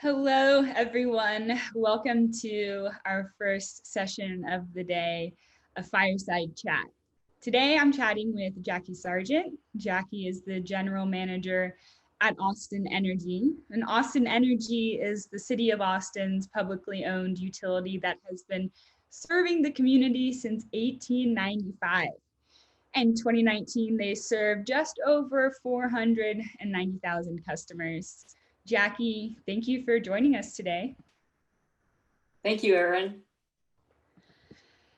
Hello, everyone. Welcome to our first session of the day, a fireside chat. Today, I'm chatting with Jackie Sargent. Jackie is the general manager at Austin Energy. And Austin Energy is the city of Austin's publicly owned utility that has been serving the community since 1895. In 2019, they served just over 490,000 customers. Jackie, thank you for joining us today. Thank you, Erin.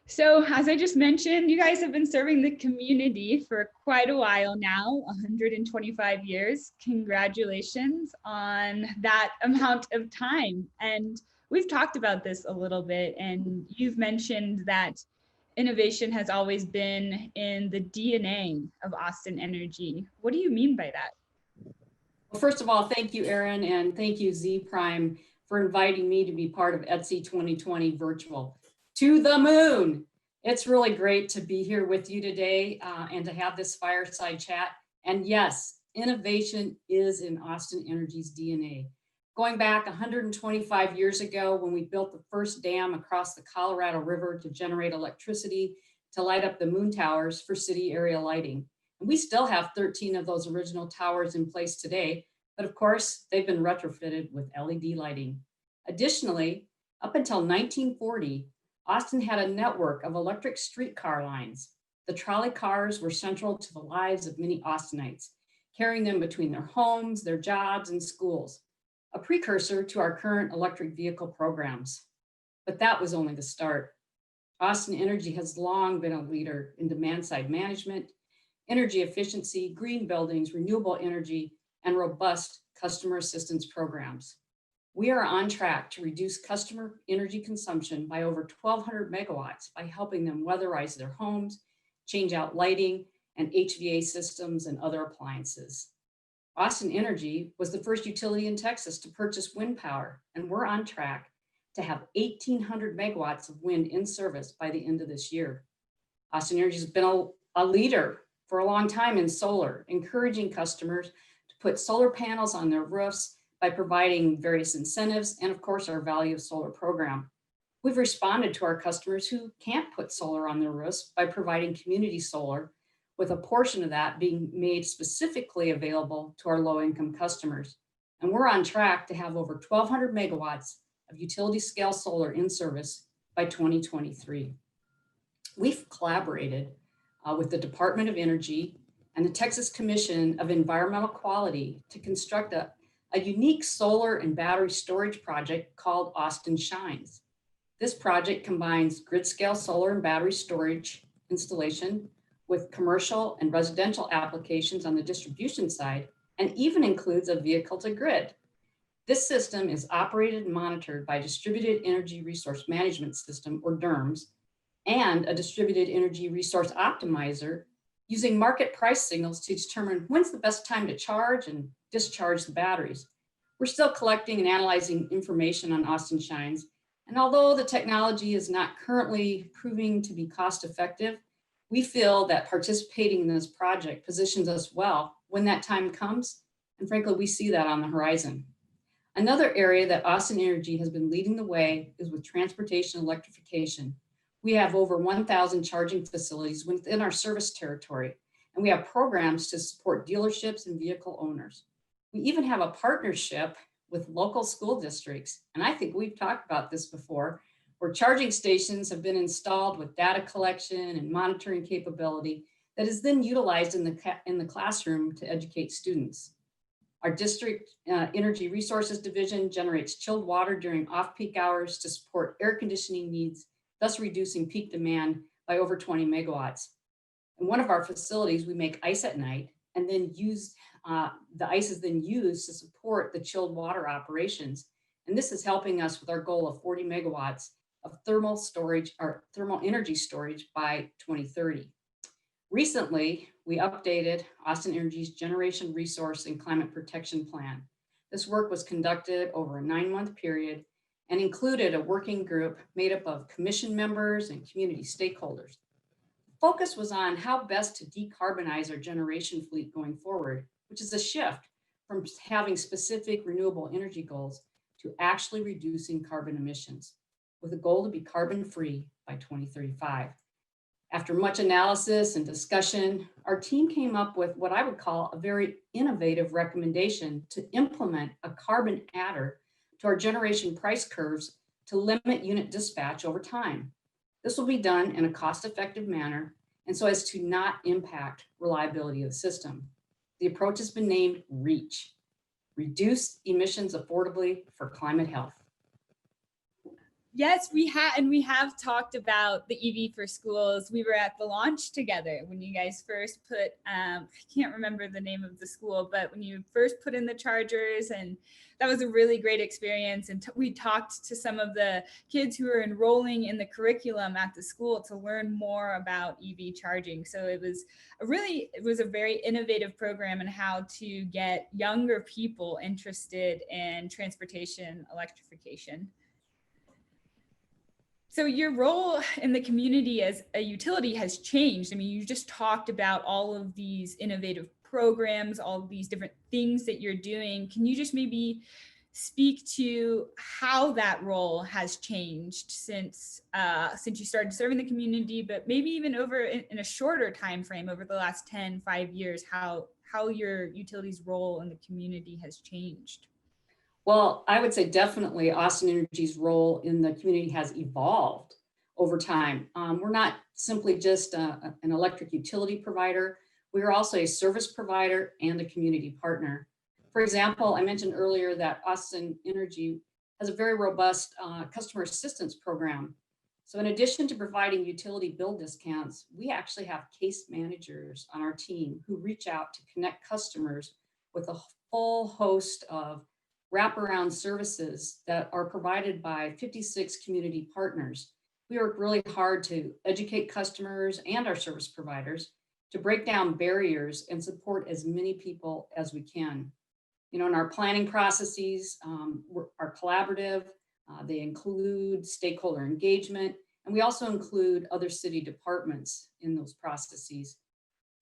So, as I just mentioned, you guys have been serving the community for quite a while now, 125 years. Congratulations on that amount of time. And we've talked about this a little bit, and you've mentioned that innovation has always been in the DNA of Austin Energy. What do you mean by that? Well, first of all, thank you, Erin, and thank you, Z Prime, for inviting me to be part of ETS20 virtual. To the moon! It's really great to be here with you today and to have this fireside chat. And yes, innovation is in Austin Energy's DNA. Going back 125 years ago when we built the first dam across the Colorado River to generate electricity to light up the moon towers for city area lighting. And we still have 13 of those original towers in place today, but of course, they've been retrofitted with LED lighting. Additionally, up until 1940, Austin had a network of electric streetcar lines. The trolley cars were central to the lives of many Austinites, carrying them between their homes, their jobs, and schools, a precursor to our current electric vehicle programs. But that was only the start. Austin Energy has long been a leader in demand-side management, energy efficiency, green buildings, renewable energy, and robust customer assistance programs. We are on track to reduce customer energy consumption by over 1,200 megawatts by helping them weatherize their homes, change out lighting and HVA systems and other appliances. Austin Energy was the first utility in Texas to purchase wind power, and we're on track to have 1,800 megawatts of wind in service by the end of this year. Austin Energy has been a leader for a long time in solar, encouraging customers to put solar panels on their roofs by providing various incentives and, of course, our Value of Solar program. We've responded to our customers who can't put solar on their roofs by providing community solar, with a portion of that being made specifically available to our low-income customers. And we're on track to have over 1,200 megawatts of utility-scale solar in service by 2023. We've collaborated with the Department of Energy and the Texas Commission of Environmental Quality to construct a unique solar and battery storage project called Austin Shines. This project combines grid-scale solar and battery storage installation with commercial and residential applications on the distribution side, and even includes a vehicle-to-grid. This system is operated and monitored by Distributed Energy Resource Management System, or DERMS, and a Distributed Energy Resource Optimizer using market price signals to determine when's the best time to charge and discharge the batteries. We're still collecting and analyzing information on Austin Shines, and although the technology is not currently proving to be cost-effective, we feel that participating in this project positions us well when that time comes, and frankly, we see that on the horizon. Another area that Austin Energy has been leading the way is with transportation electrification. We have over 1,000 charging facilities within our service territory, and we have programs to support dealerships and vehicle owners. We even have a partnership with local school districts, and I think we've talked about this before, where charging stations have been installed with data collection and monitoring capability that is then utilized in the classroom to educate students. Our district energy resources division generates chilled water during off-peak hours to support air conditioning needs, thus reducing peak demand by over 20 megawatts. In one of our facilities, we make ice at night and then the ice is then used to support the chilled water operations. And this is helping us with our goal of 40 megawatts of thermal storage or thermal energy storage by 2030. Recently, we updated Austin Energy's Generation Resource and Climate Protection Plan. This work was conducted over a 9-month period and included a working group made up of commission members and community stakeholders. The focus was on how best to decarbonize our generation fleet going forward, which is a shift from having specific renewable energy goals to actually reducing carbon emissions, with a goal to be carbon-free by 2035. After much analysis and discussion, our team came up with what I would call a very innovative recommendation to implement a carbon adder to our generation price curves to limit unit dispatch over time. This will be done in a cost-effective manner and so as to not impact reliability of the system. The approach has been named REACH, Reduce Emissions Affordably for Climate Health. Yes, we have talked about the EV for schools. We were at the launch together when you guys first put, I can't remember the name of the school, but when you first put in the chargers, and that was a really great experience. And we talked to some of the kids who were enrolling in the curriculum at the school to learn more about EV charging. So it was a very innovative program in how to get younger people interested in transportation electrification. So your role in the community as a utility has changed. I mean, you just talked about all of these innovative programs, all of these different things that you're doing. Can you just maybe speak to how that role has changed since you started serving the community, but maybe even over in a shorter time frame over the last 5 years, how your utility's role in the community has changed? Well, I would say definitely Austin Energy's role in the community has evolved over time. We're not simply just an electric utility provider. We are also a service provider and a community partner. For example, I mentioned earlier that Austin Energy has a very robust customer assistance program. So in addition to providing utility bill discounts, we actually have case managers on our team who reach out to connect customers with a full host of wraparound services that are provided by 56 community partners. We work really hard to educate customers and our service providers to break down barriers and support as many people as we can. You know, in our planning processes are collaborative. They include stakeholder engagement, and we also include other city departments in those processes.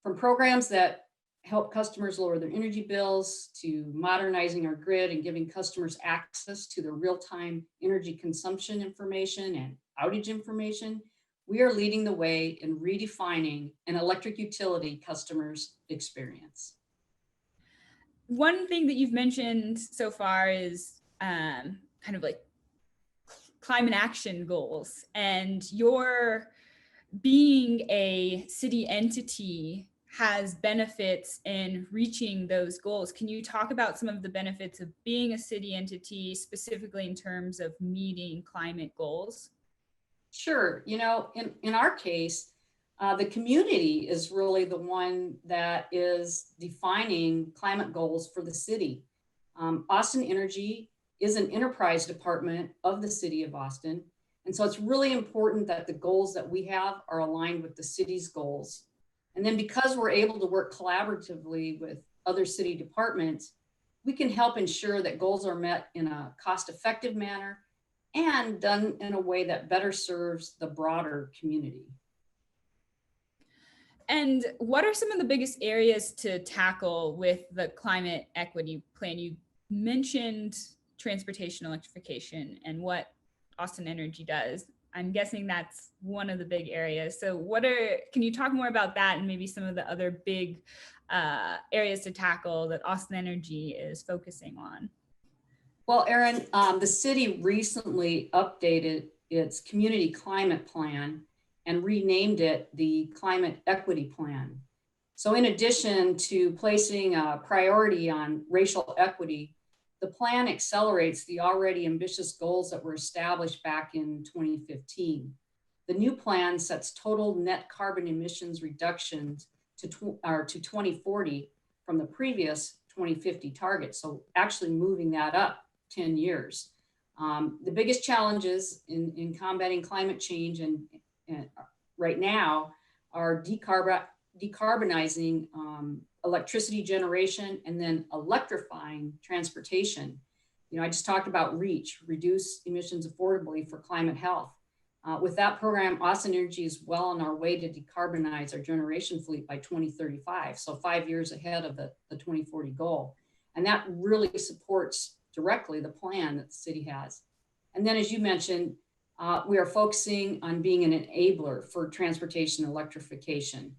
From programs that help customers lower their energy bills to modernizing our grid and giving customers access to the real-time energy consumption information and outage information, we are leading the way in redefining an electric utility customer's experience. One thing that you've mentioned so far is kind of like climate action goals, and your being a city entity has benefits in reaching those goals. Can you talk about some of the benefits of being a city entity, specifically in terms of meeting climate goals? Sure. You know, in our case, the community is really the one that is defining climate goals for the city. Austin Energy is an enterprise department of the city of Austin. And so it's really important that the goals that we have are aligned with the city's goals. And then because we're able to work collaboratively with other city departments, we can help ensure that goals are met in a cost-effective manner and done in a way that better serves the broader community. And what are some of the biggest areas to tackle with the climate equity plan? You mentioned transportation electrification and what Austin Energy does. I'm guessing that's one of the big areas. So can you talk more about that and maybe some of the other big areas to tackle that Austin Energy is focusing on? Well, Erin, the city recently updated its community climate plan and renamed it the Climate Equity Plan. So in addition to placing a priority on racial equity, the plan accelerates the already ambitious goals that were established back in 2015. The new plan sets total net carbon emissions reductions to 2040 from the previous 2050 target. So actually moving that up 10 years. The biggest challenges in combating climate change and right now are decarbonizing electricity generation and then electrifying transportation. You know, I just talked about REACH, Reduce Emissions Affordably for Climate Health. With that program, Austin Energy is well on our way to decarbonize our generation fleet by 2035, so 5 years ahead of the 2040 goal. And that really supports directly the plan that the city has. And then, as you mentioned, we are focusing on being an enabler for transportation electrification.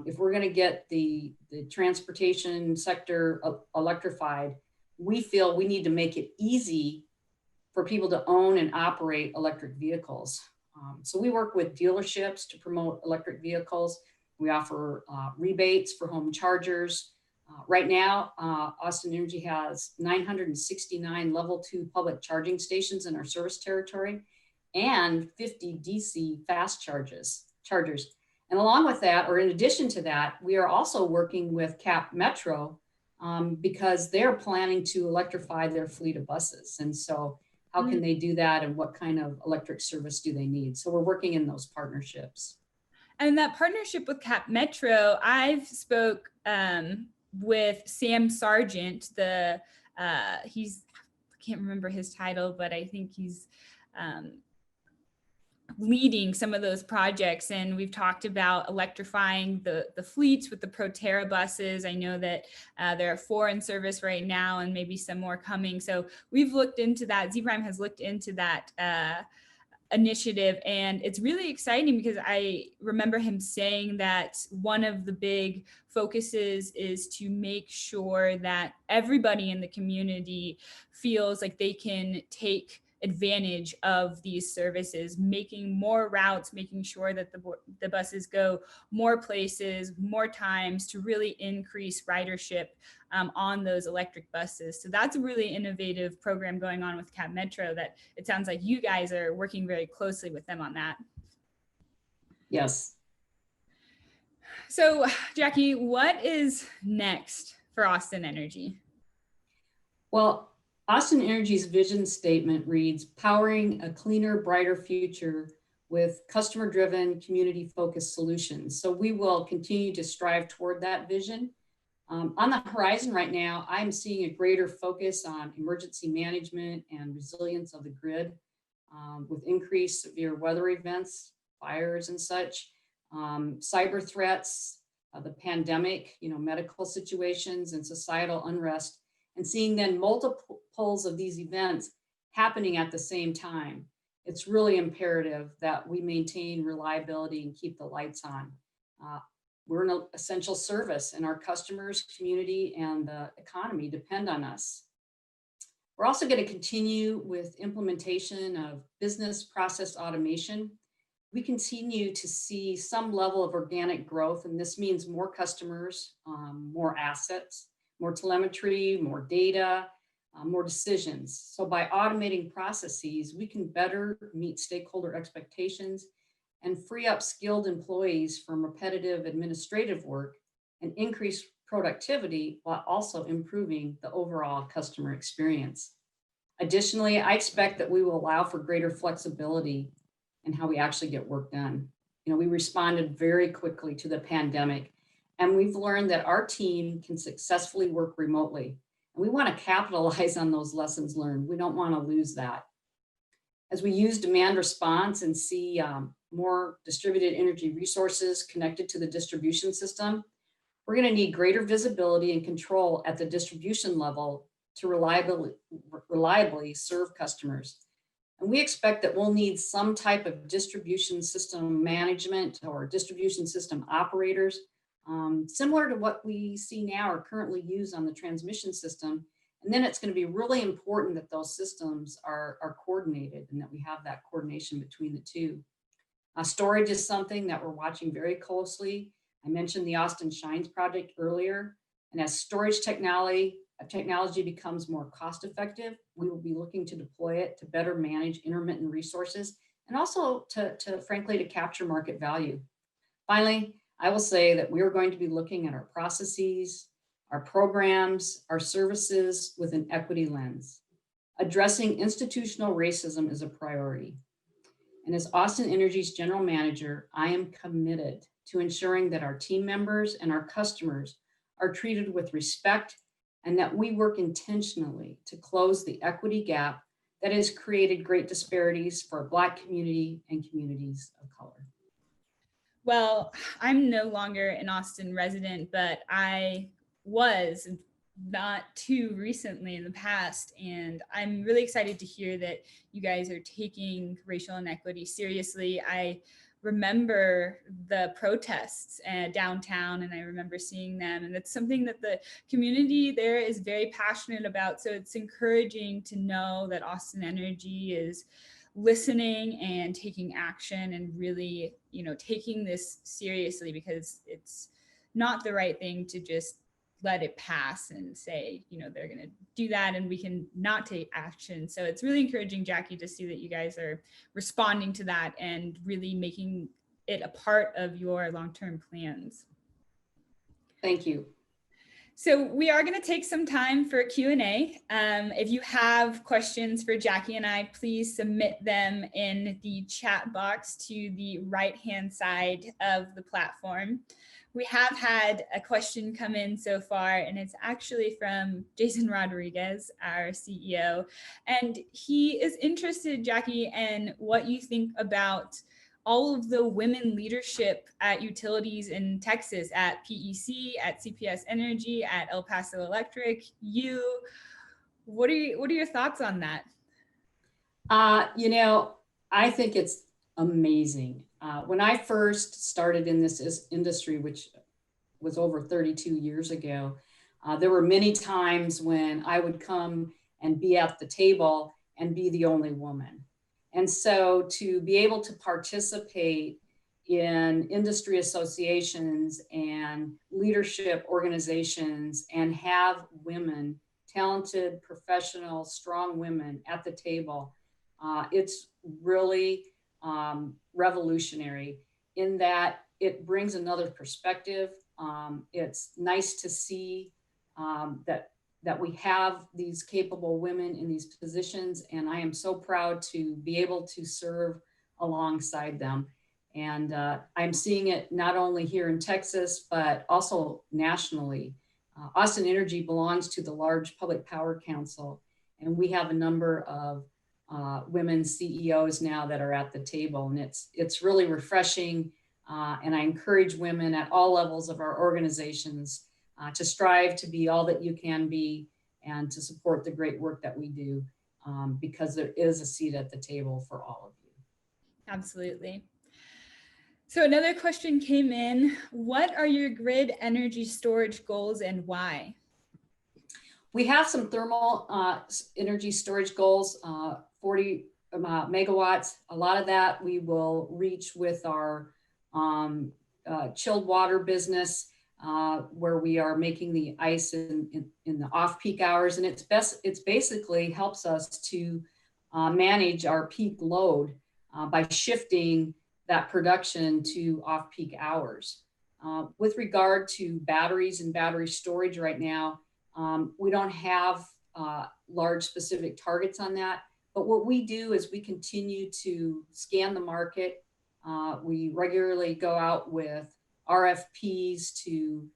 If we're going to get the transportation sector electrified, we feel we need to make it easy for people to own and operate electric vehicles. So we work with dealerships to promote electric vehicles. We offer rebates for home chargers. Right now, Austin Energy has 969 level 2 public charging stations in our service territory and 50 DC fast chargers. And along with that, or in addition to that, we are also working with Cap Metro because they're planning to electrify their fleet of buses. And so how can they do that, and what kind of electric service do they need? So we're working in those partnerships. And that partnership with Cap Metro, I've spoke with Sam Sargent, he's, I can't remember his title, but I think he's leading some of those projects, and we've talked about electrifying the fleets with the Proterra buses. I know that there are 4 in service right now and maybe some more coming. So we've looked into that. Z-Prime has looked into that initiative, and it's really exciting because I remember him saying that one of the big focuses is to make sure that everybody in the community feels like they can take advantage of these services, making more routes, making sure that the buses go more places, more times, to really increase ridership on those electric buses. So that's a really innovative program going on with Cap Metro that it sounds like you guys are working very closely with them on that. Yes. So Jackie, what is next for Austin Energy? Well, Austin Energy's vision statement reads, powering a cleaner, brighter future with customer-driven, community-focused solutions. So we will continue to strive toward that vision. On the horizon right now, I'm seeing a greater focus on emergency management and resilience of the grid with increased severe weather events, fires and such, cyber threats, the pandemic, medical situations and societal unrest, and seeing then multiples of these events happening at the same time. It's really imperative that we maintain reliability and keep the lights on. We're an essential service, and our customers, community, and the economy depend on us. We're also going to continue with implementation of business process automation. We continue to see some level of organic growth, and this means more customers, more assets, more telemetry, more data, more decisions. So by automating processes, we can better meet stakeholder expectations and free up skilled employees from repetitive administrative work and increase productivity while also improving the overall customer experience. Additionally, I expect that we will allow for greater flexibility in how we actually get work done. We responded very quickly to the pandemic, and we've learned that our team can successfully work remotely. And we want to capitalize on those lessons learned. We don't want to lose that. As we use demand response and see more distributed energy resources connected to the distribution system, we're going to need greater visibility and control at the distribution level to reliably serve customers. And we expect that we'll need some type of distribution system management or distribution system operators, similar to what we see now or currently use on the transmission system. And then it's going to be really important that those systems are coordinated and that we have that coordination between the two. Storage is something that we're watching very closely. I mentioned the Austin Shines project earlier, and as storage technology becomes more cost effective, we will be looking to deploy it to better manage intermittent resources and also to frankly, to capture market value. Finally, I will say that we are going to be looking at our processes, our programs, our services with an equity lens. Addressing institutional racism is a priority. And as Austin Energy's general manager, I am committed to ensuring that our team members and our customers are treated with respect and that we work intentionally to close the equity gap that has created great disparities for our Black community and communities of color. Well, I'm no longer an Austin resident, but I was not too recently in the past. And I'm really excited to hear that you guys are taking racial inequity seriously. I remember the protests downtown, and I remember seeing them. And that's something that the community there is very passionate about. So it's encouraging to know that Austin Energy is listening and taking action and really, taking this seriously, because it's not the right thing to just let it pass and say, they're going to do that and we can not take action. So it's really encouraging, Jackie, to see that you guys are responding to that and really making it a part of your long-term plans. Thank you. So we are going to take some time for Q&A. If you have questions for Jackie and I, please submit them in the chat box to the right-hand side of the platform. We have had a question come in so far, and it's actually from Jason Rodriguez, our CEO. And he is interested, Jackie, in what you think about all of the women leadership at utilities in Texas, at PEC, at CPS Energy, at El Paso Electric. What are your thoughts on that? I think it's amazing. When I first started in this industry, which was over 32 years ago, there were many times when I would come and be at the table and be the only woman. And so to be able to participate in industry associations and leadership organizations and have women, talented, professional, strong women at the table, it's really revolutionary in that it brings another perspective. It's nice to see that we have these capable women in these positions, and I am so proud to be able to serve alongside them. And I'm seeing it not only here in Texas, but also nationally. Austin Energy belongs to the large Public Power Council, and we have a number of women CEOs now that are at the table, and it's really refreshing. And I encourage women at all levels of our organizations to strive to be all that you can be and to support the great work that we do, because there is a seat at the table for all of you. Absolutely. So another question came in. What are your grid energy storage goals and why? We have some thermal energy storage goals, 40 megawatts. A lot of that we will reach with our chilled water business, where we are making the ice in the off-peak hours. And it's basically helps us to manage our peak load by shifting that production to off-peak hours. With regard to batteries and battery storage right now, we don't have large specific targets on that. But what we do is we continue to scan the market. We regularly go out with RFPs to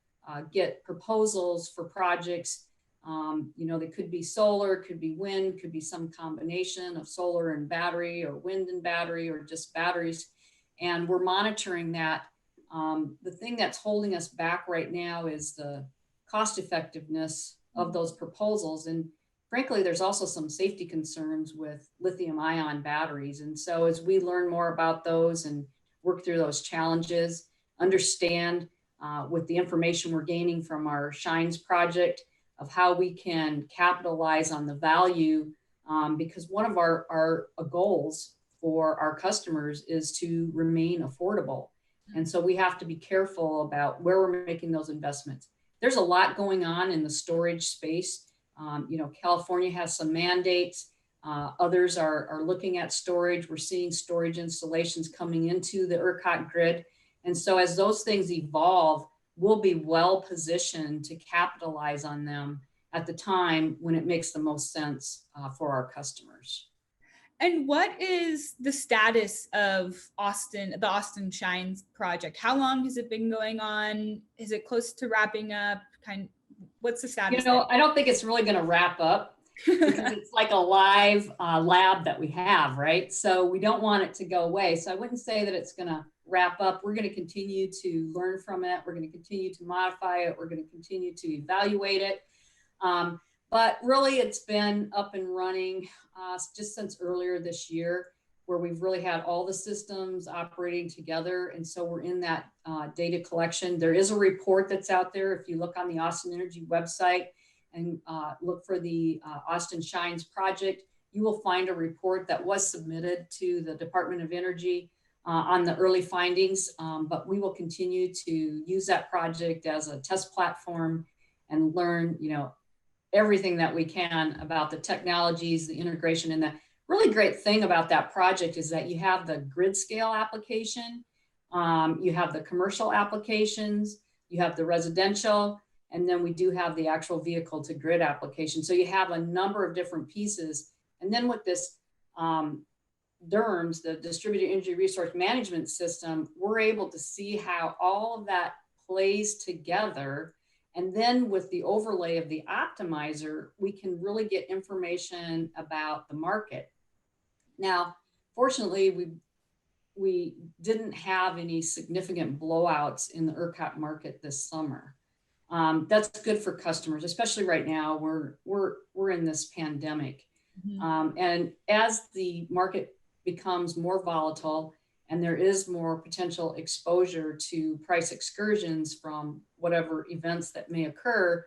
get proposals for projects. They could be solar, could be wind, could be some combination of solar and battery, or wind and battery, or just batteries. And we're monitoring that. The thing that's holding us back right now is the cost effectiveness of those proposals. And frankly, there's also some safety concerns with lithium ion batteries. And so as we learn more about those and work through those challenges, understand with the information we're gaining from our Shines project of how we can capitalize on the value, because one of our goals for our customers is to remain affordable. And so we have to be careful about where we're making those investments. There's a lot going on in the storage space. California has some mandates. Others are looking at storage. We're seeing storage installations coming into the ERCOT grid. And so as those things evolve, we'll be well positioned to capitalize on them at the time when it makes the most sense for our customers. And what is the status of the Austin Shines project? How long has it been going on? Is it close to wrapping up? What's the status? I don't think it's really going to wrap up because it's like a live lab that we have, right? So we don't want it to go away. So I wouldn't say that it's going to wrap up. We're going to continue to learn from it. We're going to continue to modify it. We're going to continue to evaluate it. But really, it's been up and running just since earlier this year, where we've really had all the systems operating together. And so we're in that data collection. There is a report that's out there. If you look on the Austin Energy website and look for the Austin Shines project, you will find a report that was submitted to the Department of Energy on the early findings. But we will continue to use that project as a test platform and learn, everything that we can about the technologies, the integration. And the really great thing about that project is that you have the grid scale application, you have the commercial applications, you have the residential, and then we do have the actual vehicle to grid application. So you have a number of different pieces. And then with this DERMS, the Distributed Energy Resource Management System, we're able to see how all of that plays together. And then with the overlay of the optimizer, we can really get information about the market. Now, fortunately, we didn't have any significant blowouts in the ERCOT market this summer. That's good for customers, especially right now. We're in this pandemic. Mm-hmm. And as the market becomes more volatile and there is more potential exposure to price excursions from whatever events that may occur,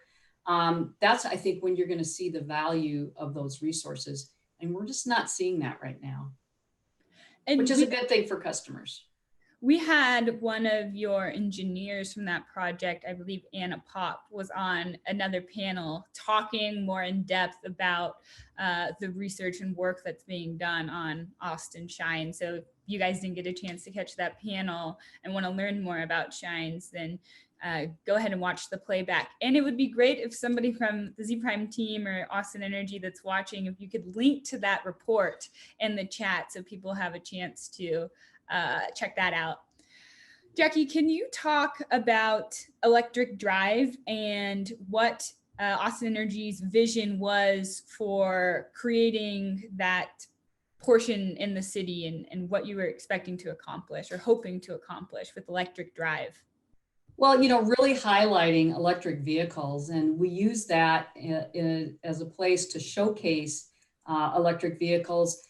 that's, I think, when you're going to see the value of those resources. And we're just not seeing that right now, which is a good thing for customers. We had one of your engineers from that project, I believe Anna Pop, was on another panel talking more in depth about the research and work that's being done on Austin Shine. So if you guys didn't get a chance to catch that panel and want to learn more about Shines, then go ahead and watch the playback. And it would be great if somebody from the Z Prime team or Austin Energy that's watching, if you could link to that report in the chat so people have a chance to check that out. Jackie, can you talk about electric drive and what Austin Energy's vision was for creating that portion in the city and what you were expecting to accomplish or hoping to accomplish with electric drive? Well, really highlighting electric vehicles, and we use that as a place to showcase electric vehicles.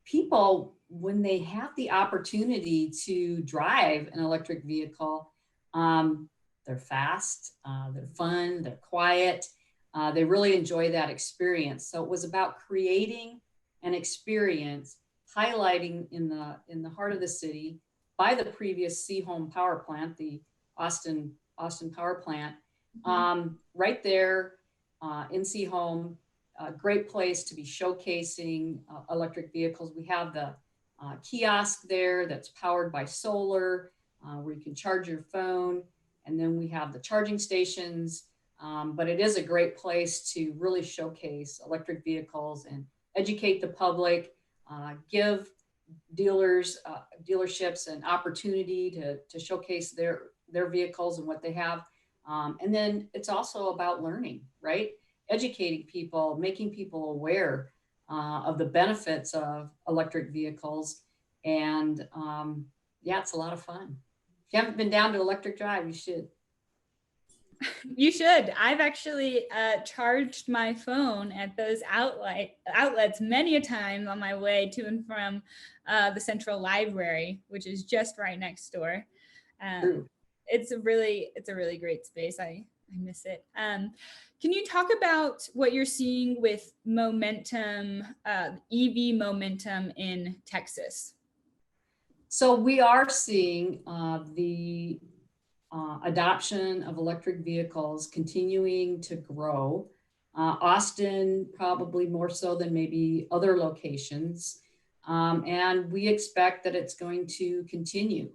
People, when they have the opportunity to drive an electric vehicle, they're fast, they're fun, they're quiet, they really enjoy that experience. So it was about creating an experience, highlighting in the heart of the city by the previous Seahome power plant, the Austin power plant, right there in Seahome. A great place to be showcasing electric vehicles. We have the kiosk there that's powered by solar, where you can charge your phone, and then we have the charging stations. But it is a great place to really showcase electric vehicles and educate the public, give dealerships an opportunity to showcase their vehicles and what they have. And then it's also about learning, right? Educating people, making people aware of the benefits of electric vehicles. And yeah, it's a lot of fun. If you haven't been down to electric drive, you should. You should. I've actually charged my phone at those outlets many a time on my way to and from the Central Library, which is just right next door. It's a really great space. I miss it. Can you talk about what you're seeing with momentum, EV momentum in Texas? So we are seeing the adoption of electric vehicles continuing to grow. Austin, probably more so than maybe other locations. And we expect that it's going to continue.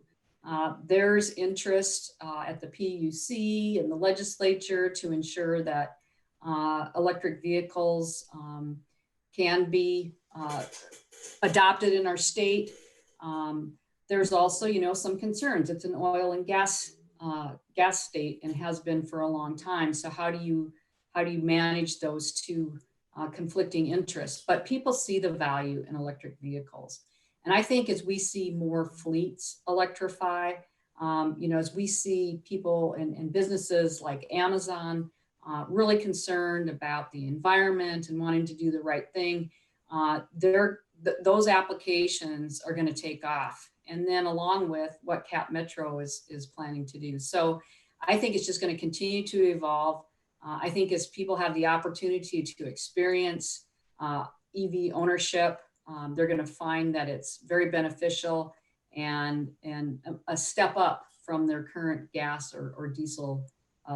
There's interest at the PUC and the legislature to ensure that electric vehicles can be adopted in our state. There's also, some concerns. It's an oil and gas state and has been for a long time. So how do you manage those two conflicting interests? But people see the value in electric vehicles. And I think as we see more fleets electrify, as we see people and businesses like Amazon really concerned about the environment and wanting to do the right thing, those applications are going to take off. And then along with what Cap Metro is planning to do. So I think it's just going to continue to evolve. I think as people have the opportunity to experience EV ownership, they're going to find that it's very beneficial and a step up from their current gas or diesel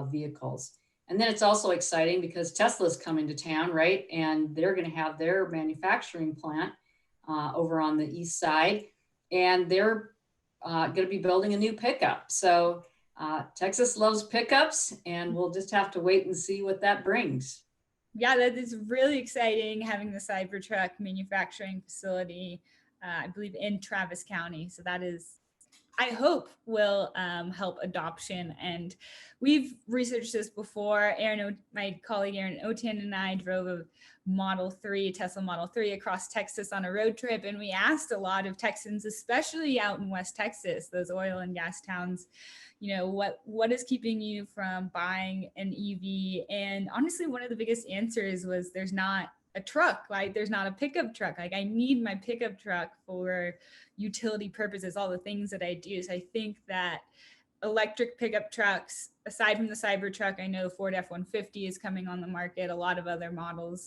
vehicles. And then it's also exciting because Tesla's coming to town, right? And they're going to have their manufacturing plant over on the east side, and they're going to be building a new pickup. So Texas loves pickups, and we'll just have to wait and see what that brings. Yeah, that is really exciting, having the Cybertruck manufacturing facility, I believe in Travis County. So that is, I hope, will help adoption. And we've researched this before. My colleague Aaron Otan and I drove a Tesla Model 3 across Texas on a road trip. And we asked a lot of Texans, especially out in West Texas, those oil and gas towns, what is keeping you from buying an EV? And honestly, one of the biggest answers was there's not a truck, like there's not a pickup truck. Like I need my pickup truck for utility purposes, all the things that I do. So I think that electric pickup trucks, aside from the Cybertruck, I know Ford F-150 is coming on the market. A lot of other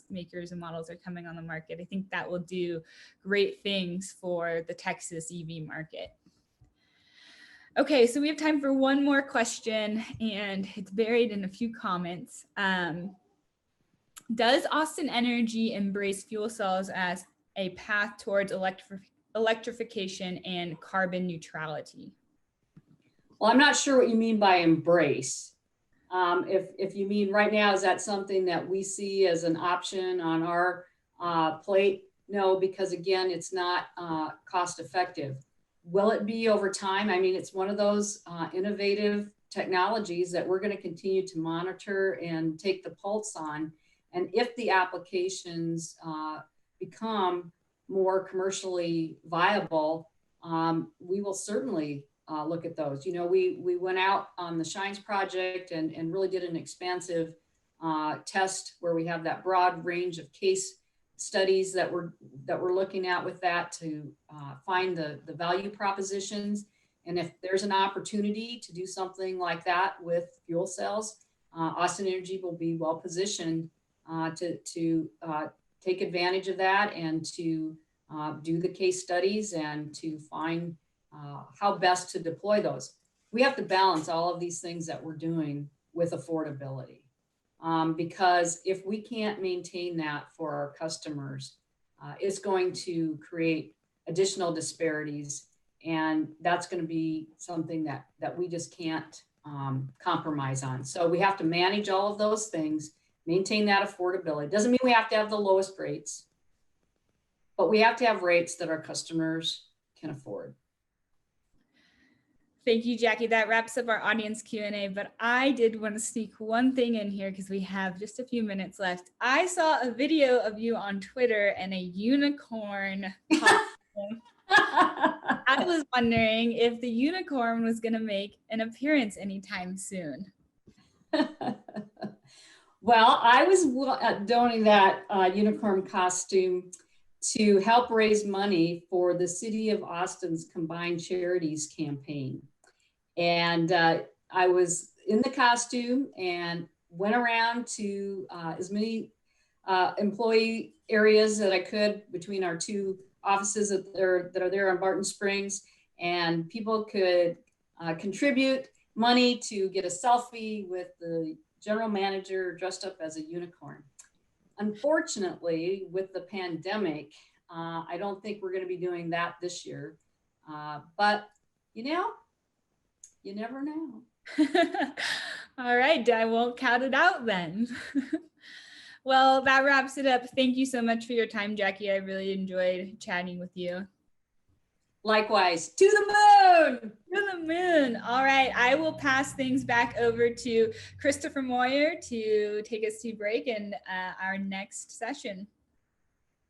makers and models are coming on the market. I think that will do great things for the Texas EV market. Okay, so we have time for one more question, and it's buried in a few comments. Does Austin Energy embrace fuel cells as a path towards electrification and carbon neutrality? Well, I'm not sure what you mean by embrace. If you mean right now, is that something that we see as an option on our plate? No, because again, it's not cost effective. Will it be over time? I mean, it's one of those innovative technologies that we're going to continue to monitor and take the pulse on. And if the applications become more commercially viable, we will certainly look at those. We went out on the Shines project and really did an expansive test where we have that broad range of case studies that we're looking at with that to find the value propositions. And if there's an opportunity to do something like that with fuel cells, Austin Energy will be well positioned to take advantage of that and to do the case studies and to find how best to deploy those. We have to balance all of these things that we're doing with affordability. Because if we can't maintain that for our customers, it's going to create additional disparities, and that's going to be something that we just can't compromise on. So we have to manage all of those things, maintain that affordability. Doesn't mean we have to have the lowest rates, but we have to have rates that our customers can afford. Thank you, Jackie. That wraps up our audience Q&A, but I did want to sneak one thing in here because we have just a few minutes left. I saw a video of you on Twitter and a unicorn costume. I was wondering if the unicorn was going to make an appearance anytime soon. Well, I was donating that unicorn costume to help raise money for the City of Austin's Combined Charities campaign. And I was in the costume and went around to as many employee areas that I could between our two offices that are there on Barton Springs, and people could contribute money to get a selfie with the general manager dressed up as a unicorn. Unfortunately, with the pandemic, I don't think we're going to be doing that this year. But, you never know. All right, I won't count it out then. Well, that wraps it up. Thank you so much for your time, Jackie. I really enjoyed chatting with you. Likewise, to the moon! To the moon. All right, I will pass things back over to Christopher Moyer to take us to break and our next session.